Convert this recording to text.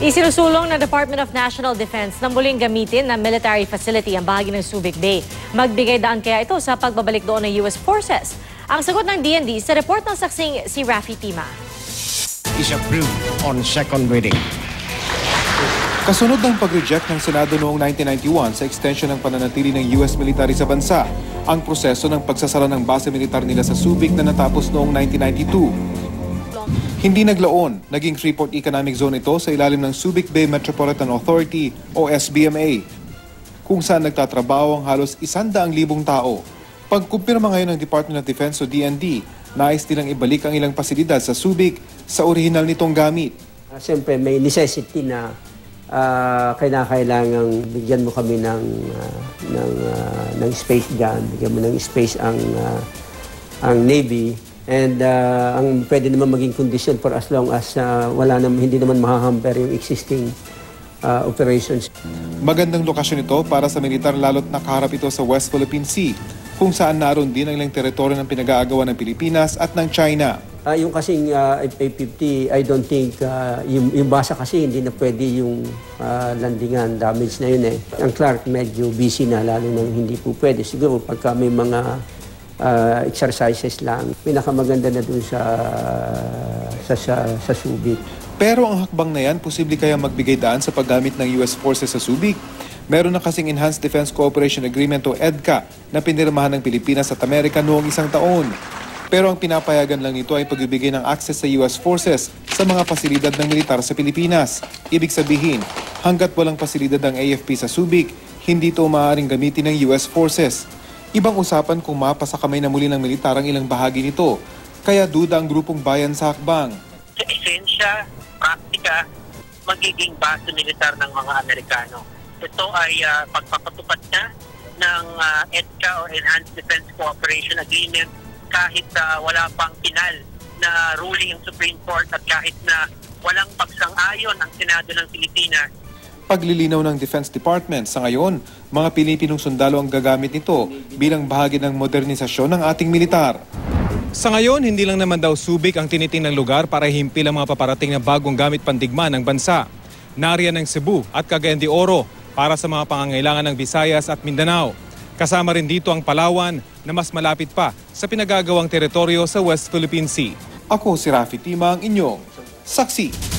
Isinusulong ng Department of National Defense na muling gamitin na military facility ang bahagi ng Subic Bay. Magbigay daan kaya ito sa pagbabalik doon ng US Forces. Ang sagot ng DND sa report ng saksing si Rafi Tima. Is approved on second reading. Kasunod ng pag-reject ng Senado noong 1991 sa extension ng pananatili ng US military sa bansa, ang proseso ng pagsasara ng base militar nila sa Subic na natapos noong 1992. Hindi naglaon, naging Freeport Economic Zone ito sa ilalim ng Subic Bay Metropolitan Authority o SBMA, kung saan nagtatrabaho ang halos 100,000 tao. Pagkumpirma ngayon ng Department of Defense o DND, nais nilang ibalik ang ilang pasilidad sa Subic sa orihinal nitong gamit. Siyempre may necessity na kailangang bigyan mo kami ng space dyan, bigyan mo ng space ang Navy. And ang pwede naman maging condition for as long as hindi naman mahahamper yung existing operations. Magandang lokasyon ito para sa militar lalo't nakaharap ito sa West Philippine Sea, kung saan naroon din ang ilang teritoryo ng pinag-aagawan ng Pilipinas at ng China. Yung kasing F-50, I don't think, yung basa kasi hindi na pwede yung landingan, damage na yun eh. Ang Clark medyo busy na, lalo nang hindi po pwede. Siguro pagka may mga exercises lang, pinakamaganda na dun sa Subic. Pero ang hakbang na yan, posible kaya magbigay daan sa paggamit ng US Forces sa Subic. Meron na kasing Enhanced Defense Cooperation Agreement o EDCA na pinirmahan ng Pilipinas at Amerika noong 1 taon. Pero ang pinapayagan lang nito ay pagbibigay ng access sa US Forces sa mga pasilidad ng militar sa Pilipinas. Ibig sabihin, hanggat walang pasilidad ng AFP sa Subic, hindi ito maaaring gamitin ng US Forces. Ibang usapan kung mapasa kamay na muli ng militar ang ilang bahagi nito, kaya duda ang grupong bayan sa hakbang. Sa esensya, praktika, magiging base militar ng mga Amerikano. Ito ay pagpapatupad na ng EDCA o Enhanced Defense Cooperation Agreement kahit wala pang final na ruling ng Supreme Court at kahit na walang pagsang-ayon ang Senado ng Pilipinas. Paglilinaw ng Defense Department, sa ngayon, mga Pilipinong sundalo ang gagamit nito bilang bahagi ng modernisasyon ng ating militar. Sa ngayon, hindi lang naman daw Subic ang tinitingnan lugar para himpil ang mga paparating na bagong gamit pandigma ng bansa. Nariyan ang Cebu at Cagayan de Oro para sa mga pangangailangan ng Visayas at Mindanao. Kasama rin dito ang Palawan na mas malapit pa sa pinagagawang teritoryo sa West Philippine Sea. Ako si Rafi Tima, ang inyong saksi.